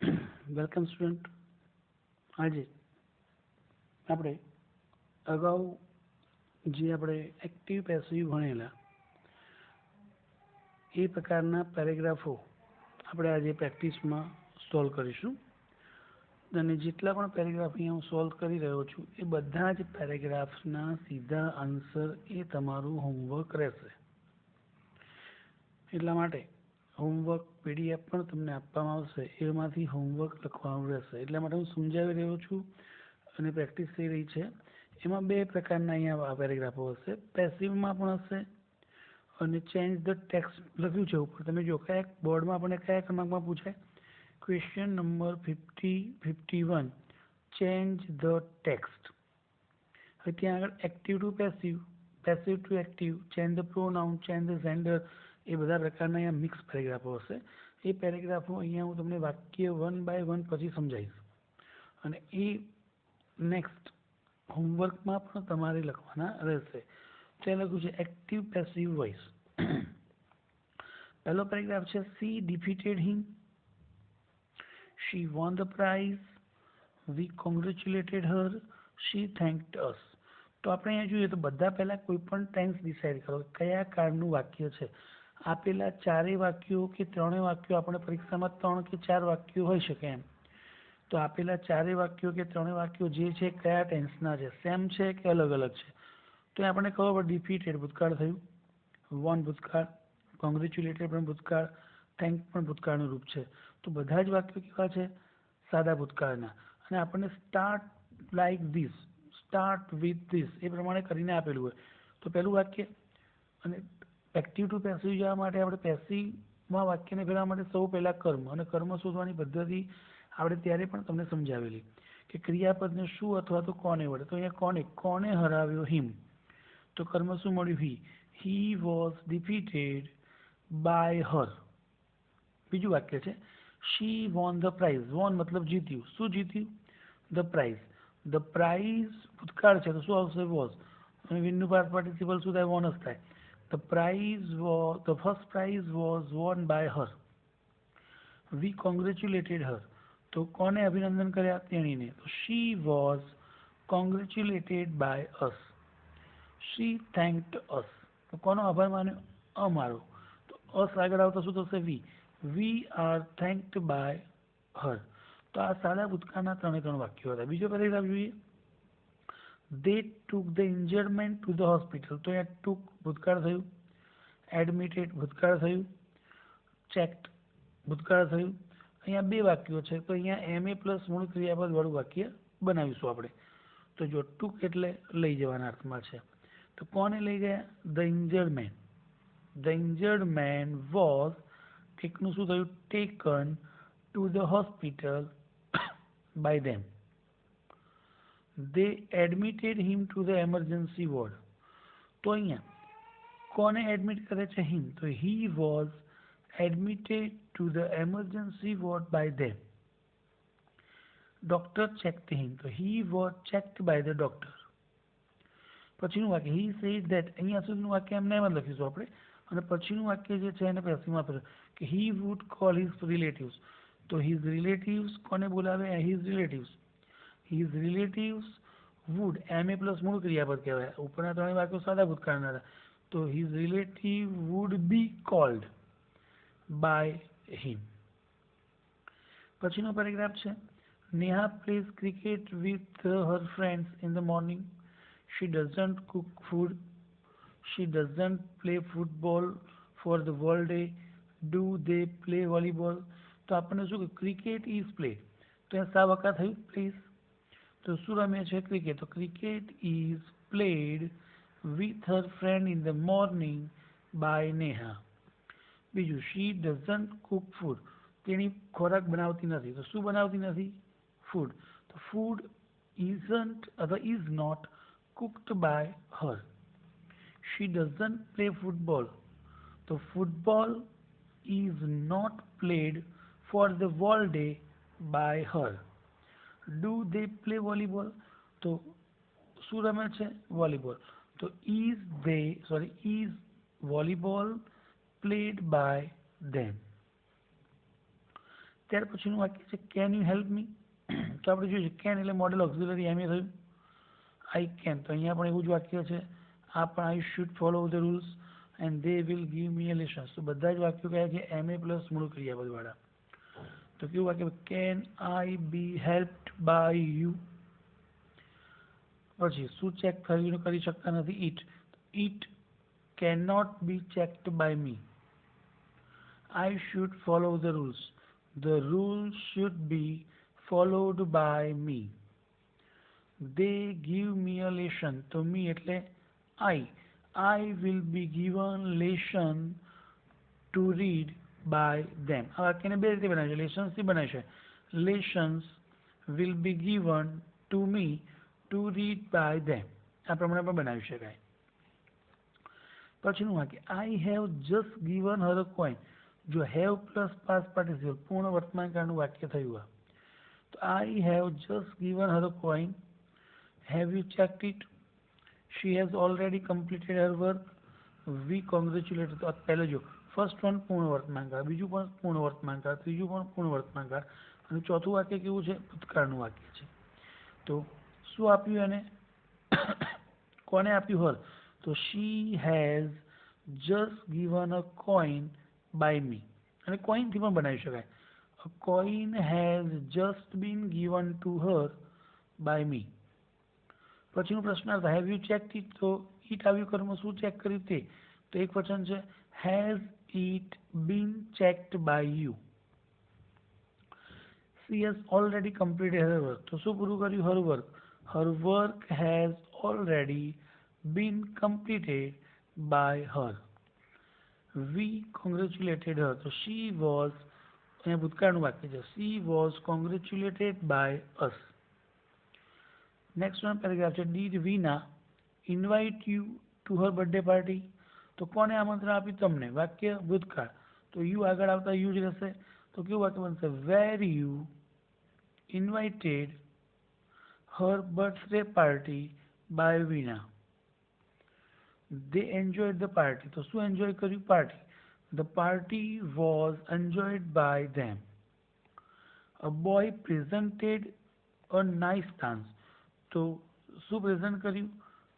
Welcome student. આજે આપણે અગાઉ જે આપણે એક્ટિવ પેસિવ ભણેલા એ પ્રકારના પેરેગ્રાફો આપણે આજે પ્રેક્ટિસમાં સોલ્વ કરીશું. અને જેટલા પણ પેરેગ્રાફ અહીંયા હું સોલ્વ કરી રહ્યો છું એ બધા જ પેરેગ્રાફના સીધા આન્સર એ તમારું હોમવર્ક રહેશે. એટલા માટે હોમવર્ક પીડીએફ પણ તમને આપવામાં આવશે, એમાંથી હોમવર્ક લખવાનું રહેશે. એટલા માટે હું સમજાવી રહ્યો છું અને પ્રેક્ટિસ થઈ રહી છે. એમાં બે પ્રકારના અહીંયા પેરેગ્રાફો હશે, પેસિવમાં પણ હશે અને ચેન્જ ધ ટેક્સ્ટ લખ્યું છે ઉપર. તમે જો કયા બોર્ડમાં આપણને કયા ક્રમાંકમાં પૂછાય, question number 51, change the text. હવે ત્યાં આગળ active to passive, passive to active, change the pronoun, change the gender, એ બધા પ્રકારના અહીંયા મિક્સ પેરેગ્રાફો હશે. એ પેરેગ્રાફો અહીંયા હું તમને વાક્ય 1 બાય 1 પછી સમજાવીશ. અને એ નેક્સ્ટ હોમવર્કમાં પણ તમારે લખવાના રહેશે. ત્યાં લખ્યું છે એક્ટિવ પેસિવ વોઇસ. પહેલો પેરેગ્રાફ છે, she defeated him, she won the prize, we congratulated her, she thanked us. તો આપણે અહીંયા જોઈએ તો બધા પહેલા કોઈ પણ ટેન્સ ડિસાઇડ કરો, કયા કાળનું વાક્ય છે. આપેલા ચારેય વાક્યો કે ત્રણેય વાક્યો આપણે પરીક્ષામાં 3 કે 4 વાક્યો હોઈ શકે એમ. તો આપેલા ચારેય વાક્યો કે ત્રણેય વાક્યો જે છે કયા ટેન્સના છે, સેમ છે કે અલગ અલગ છે. તો આપણને ખબર પડે ડિફીટેડ ભૂતકાળ થયું, વોન ભૂતકાળ, કોંગ્રેચ્યુલેટેડ પણ ભૂતકાળ, થેન્ક પણ ભૂતકાળનું રૂપ છે. તો બધા જ વાક્યો કેવા છે, સાદા ભૂતકાળના. અને આપણને start like this, start with this એ પ્રમાણે કરીને આપેલું હોય. તો પહેલું વાક્ય, અને એક્ટિવ ટુ પેસિવ જવા માટે આપણે પેસિવમાં વાક્યને ફેરવવા માટે સૌ પહેલાં કર્મ, અને કર્મ શોધવાની પદ્ધતિ આપણે ત્યારે પણ તમને સમજાવેલી કે ક્રિયાપદને શું અથવા તો કોને વડે. તો અહીંયા કોને હરાવ્યો, હિમ. તો કર્મ શું મળ્યું, he was defeated by her. બીજું વાક્ય છે, શી વોન ધ પ્રાઇઝ. વોન મતલબ જીત્યું. શું જીત્યું, ધ પ્રાઇઝ. ધ પ્રાઇઝ ભૂતકાળ છે તો શું આવશે, વોઝ. અને વિનનું પાસ્ટ પાર્ટિસિપલ શું થાય, વોન જ થાય. The first prize was won by her. We congratulated her. તો કોને અભિનંદન કર્યા, તેણીને. તો she was congratulated by us. She thanked us. તો કોનો આભાર માન્યો, અમારો. તો અસ આગળ આવતા શું થશે, વી આર થેન્ક્ડ બાય હર. તો આ સાદા ભૂતકાળના 3 વાક્યો હતા. બીજો પેરેગ્રાફ જોઈએ, they took the injured man to the hospital. તો અહીંયા took ભૂતકાળ થયું, admitted ભૂતકાળ થયું, checked ભૂતકાળ થયું. અહીંયા બે વાક્યો છે તો અહીંયા MA પ્લસ મૂળ ક્રિયાપદ વાળું વાક્ય બનાવીશું આપણે. તો જો took એટલે લઈ જવાના અર્થમાં છે. તો કોને લઈ ગયા, the injured man. The injured man was, એકનું શું થયું, taken to the hospital by them. They admitted him to the emergency ward. તો અહીંયા કોને એડમિટ કરે છે, હિમ. તો he was admitted to the emergency ward by them. Doctor checked him. તો he was checked by the doctor. પછીનું વાક્ય, he said that. અહીંયા સુધીનું વાક્ય એમને એમ જ લખીશું આપણે. અને પછીનું વાક્ય જે છે એને પેસિવમાં આપેલું કે he would call his relatives. તો his relatives કોને બોલાવે, his relatives. his relatives would, MA plus મૂળ ક્રિયાપદ કહેવાય. ઉપરના 3 વાક્યો સાદા ભૂતકાળના હતા. તો his relative would be called by him. પછીનો પેરેગ્રાફ છે, Neha plays cricket with her friends in the morning. She doesn't cook food. She doesn't play football for the whole day. Do they play volleyball? તો આપણને શું, cricket is played. તો અહીંયા સા વકા થયું, please. તો શું રમે છે, ક્રિકેટ. તો cricket is played with her friend in the morning by Neha. બીજું, શી ડઝન્ટ કુક ફૂડ. તેણી ખોરાક બનાવતી નથી. તો શું બનાવતી નથી, ફૂડ. તો ફૂડ ઇઝન્ટ અથવા is not cooked by her. She doesn't play football. તો football is not played for the whole day by her. Do they play volleyball. તો શું રમે છે, વોલીબોલ. તો is volleyball played by them. ત્યાર પછીનું વાક્ય છે કેન યુ હેલ્પ મી. તો આપણે જોઈએ કેન એટલે મોડેલ ઓક્ઝિલરી એમ એ થયું. આઈ કેન, તો અહીંયા પણ એવું જ વાક્ય છે. આ પણ I should follow the rules and they will give me a lessons. તો બધા જ વાક્યો કયા છે એમ એ પ્લસ મૂળ ક્રિયાપદવાળા. તો કેવું વાક્ય can I be helped by you. પછી શું ચેક કરી શકતા નથી it. It can not be checked by me. I should follow the rules. The rules should be followed by me. They give me a lesson. તો me એટલે I will be given lesson to read by them. આ વાક્યને બે રીતે બનાવી છે, lessons થી બનાવી છે. Lessons will be given to me to read by them. આ પ્રમાણે પણ બનાવી શકાય. પછીનું વાક્ય I have just given her a coin. જો હેવ પ્લસ પાસ્ટ પાર્ટિસિપલ પૂર્ણ વર્તમાનકાળનું વાક્ય થયું. તો I have just given her a coin. Have you checked it? She has already completed her work. We congratulate. તો પહેલો જો ફર્સ્ટ વન પૂર્ણ વર્તમાનકાળ, બીજું પણ પૂર્ણ વર્તમાનકાળ, ત્રીજું પણ પૂર્ણ વર્તમાનકાળ અને ચોથું વાક્ય કેવું છે ભૂતકાળનું વાક્ય છે. તો શું આપ્યું એને? કોને આપ્યું? હર. તો she has just given a coin by me. અને કોઈન થી પણ બનાવી શકાય. A coin has just been given to her by me. પછીનો પ્રશ્નાર્થ have you checked it? તો it આવ્યું કર્મ, શું ચેક કર્યું તે? તો એક વચન છે has it been checked by you? She has already completed her work. તો શું પૂરું કર્યું? her work. Her work has already been completed by her. We congratulated her. So she was, અહીંયા ભૂતકાળનું વાક્ય છે, she was congratulated by us. Next one paragraph છે did Veena invite you to her birthday party? તો કોને આમંત્રણ આપ્યું? તમને. વાક્ય ભૂતકાળ, તો you આગળ આવતા you જ રહેશે. તો કેવું વાક્ય બનશે? were you invited her birthday party by Veena? They enjoyed the party. તો શું એન્જોય કર્યું? Party. The party was enjoyed by them. A boy presented a nice dance. તો શું પ્રેઝન્ટ કર્યું?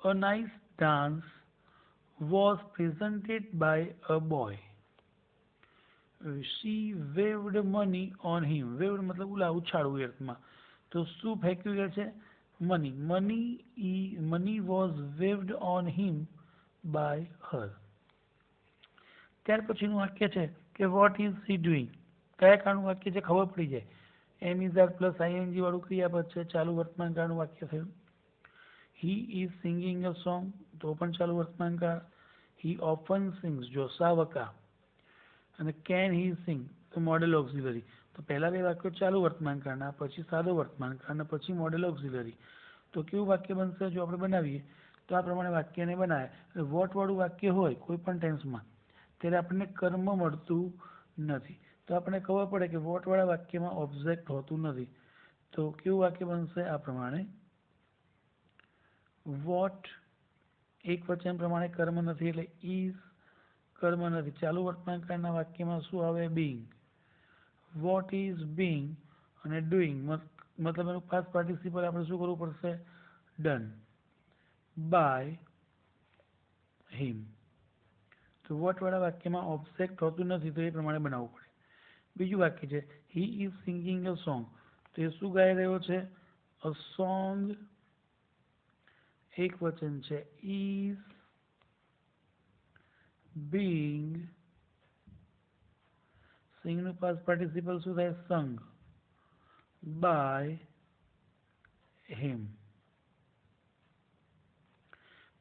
A nice dance was presented by a boy. She waved money on him. Waved મતલબ ઉછાળવું એ અર્થમાં. તો શું ફેંક્યું ગયા છે? money. Money was waved on him by her. ત્યાર પછીનું વાક્ય છે કે what is she doing? કયા કાળનું વાક્ય છે? ખબર પડી જાય. એમ ઇઝ આર પ્લસ આઈએનજી વાળું ક્રિયાપદ છે, ચાલુ વર્તમાનકાળનું વાક્ય થયું. he is singing a song. તો પણ ચાલુ વર્તમાનકાળ. he often sings. જો સાવકા. અને can he sing? તો મોડેલ ઓક્ઝિલરી. તો પહેલા બે વાક્યો ચાલુ વર્તમાનકાળના, પછી સાદો વર્તમાનકાળ અને પછી મોડેલ ઓક્ઝિલરી. તો કેવું વાક્ય બનશે જો આપણે બનાવીએ? તો આ પ્રમાણે વાક્યને બનાવે. વોટ વાળું વાક્ય હોય કોઈ પણ ટેન્સમાં ત્યારે આપણને કર્મ મળતું નથી. તો આપણને ખબર પડે કે વોટ વાળા વાક્યમાં ઓબ્જેક્ટ હોતું નથી. તો કેવું વાક્ય બનશે? આ પ્રમાણે વોટ એક વચન પ્રમાણે કર્મ નથી એટલે ઇઝ કર્મ નથી. ચાલુ વર્તમાનકાળના વાક્યમાં શું આવે? બીંગ. વોટ ઇઝ બીંગ અને ડુઈંગ મતલબ એનું પાસ્ટ પાર્ટિસિપલ આપણે શું કરવું પડશે? Done by him. તો વોટ વાળા વાક્યમાં ઓબ્જેક્ટ હોતું નથી તો એ પ્રમાણે બનાવવું પડે. બીજું વાક્ય છે he is singing a song. તો એ શું ગાઈ રહ્યો છે? a song એક વચન છે is being. sing નું પાસ્ટ પાર્ટિસિપલ શું થાય? sung by him.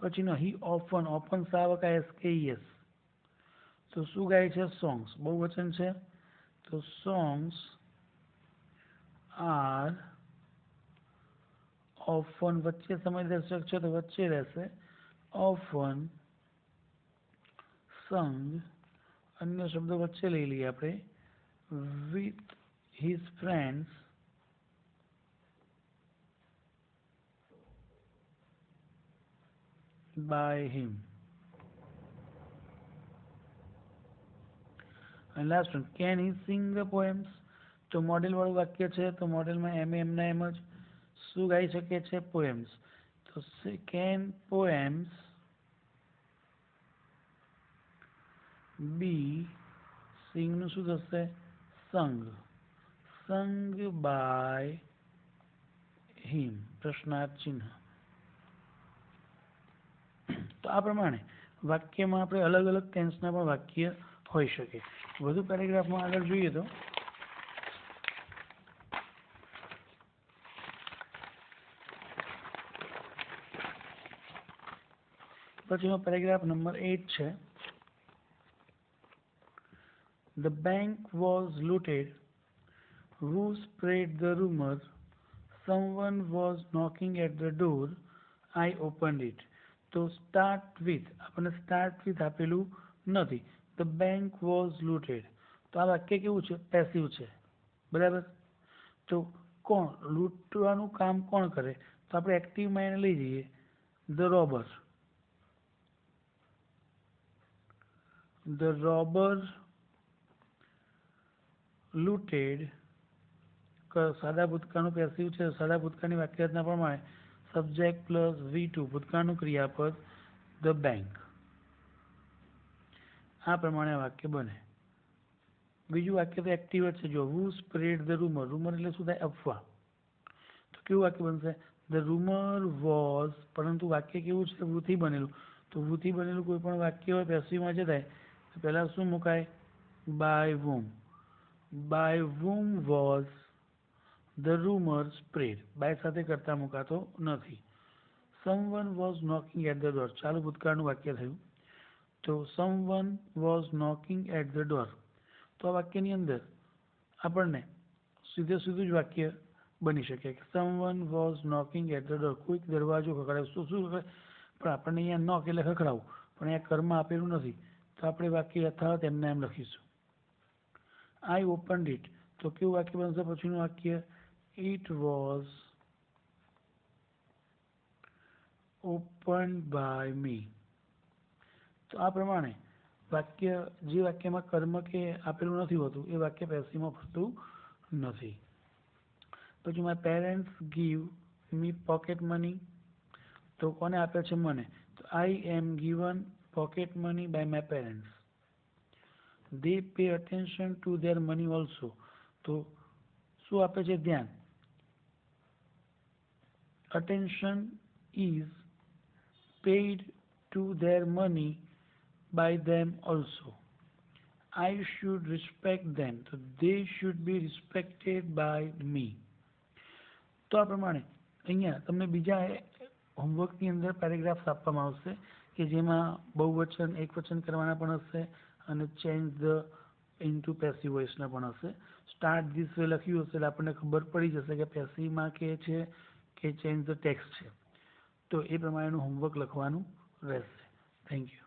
પછીનો he often સાવકા SKES. તો શું ગાય છે? songs. બહુવચન છે તો songs are often વચ્ચે સમયદર્શક છે તો વચ્ચે રહેશે often sung. અન્ય શબ્દો વચ્ચે લઈ લઈએ આપણે. with his friends by him. And last one, can he sing the poems? તો મોડેલવાળું વાક્ય છે તો મોડેલમાં એમના એમ જ શું ગાઈ શકે છે? પોએમ્સ. તો કેન પોએમ્સ બી સિંગનું શું થશે? સંગ. સંગ બાય હિમ પ્રશ્નાર્થ ચિહ્ન. તો આ પ્રમાણે વાક્યમાં આપણે અલગ અલગ ટેન્સના પણ વાક્ય હોઈ શકે. વધુ પેરેગ્રાફમાં આગળ જોઈએ તો પછીનો પેરેગ્રાફ નંબર 8 છે. The bank was looted. Who spread the rumor? Someone was knocking at the door. I opened it. તો સ્ટાર્ટ વિથ આપણને સ્ટાર્ટ વિથ આપેલું નથી. The bank was looted. તો આ વાક્ય કેવું છે? પેસિવ છે. બરાબર. તો કોણ લૂંટવાનું કામ કોણ કરે? તો આપણે એક્ટિવમાં એને લઈ જઈએ. The robber. The robber looted. સાદા ભૂતકાળનું પેસિવ છે. સાદા ભૂતકાળની વાક્યરચના પ્રમાણે સબ્જેક્ટ પ્લસ V2 ભૂતકાળનું ક્રિયાપદ ધ બેંક. આ પ્રમાણે વાક્ય બને. બીજું વાક્ય તો એક્ટિવ જ છે. જો હુ સ્પ્રેડ ધ રૂમર. રૂમર એટલે શું થાય? અફવા. તો કેવું વાક્ય બનશે? The rumour was. પરંતુ વાક્ય કેવું છે? વૃથી બનેલું. તો વૃથી બનેલું કોઈ પણ વાક્ય હોય પેસિવમાં જતાય તો પહેલાં શું મુકાય? By whom. By whom was the rumor spread. બાય સાથે કરતા મુકાતો નથી. someone was knocking at the door. ચાલુ ભૂતકાળનું વાક્ય થયું. તો someone was knocking at the door. તો આ વાક્યની અંદર આપણને સીધું જ વાક્ય બની શકે કે someone was knocking at the door. કોઈક દરવાજો ખખડાવે. શું ખખડાવે? પણ આપણને અહીંયા નોક એટલે ખખડાવું, પણ અહીંયા કર્મ આપેલું નથી તો આપણે વાક્ય યથાવત એમના એમ લખીશું. I opened it. તો કેવું વાક્ય બનશે પછીનું વાક્ય? It was opened by me. તો આ પ્રમાણે વાક્ય જે વાક્યમાં કર્મ કે આપેલું નથી હોતું એ વાક્ય પેસિવમાં ફરતું નથી. પછી my parents give me pocket money. તો કોને આપે છે? મને. તો I am given pocket money by my parents. They pay attention to their money also. તો શું આપે છે? ધ્યાન. attention is paid to their money by them also. I should respect them. So they should be respected by me. તો આ પ્રમાણે અહીંયા તમને બીજા હોમવર્કની અંદર પેરેગ્રાફ્સ આપવામાં આવશે કે જેમાં બહુવચન એકવચન કરવાના પણ હશે અને ચેન્જ ધ ઇન્ટુ પેસિવ વોઇસના પણ હશે. સ્ટાર્ટ ધીસ વે લખ્યું હશે એટલે આપણને ખબર પડી જશે કે પેસિવમાં કે છે કે ચેન્જ ધ ટેક્સ્ટ છે. તો એ પ્રમાણેનું હોમવર્ક લખવાનું રહેશે. Thank you.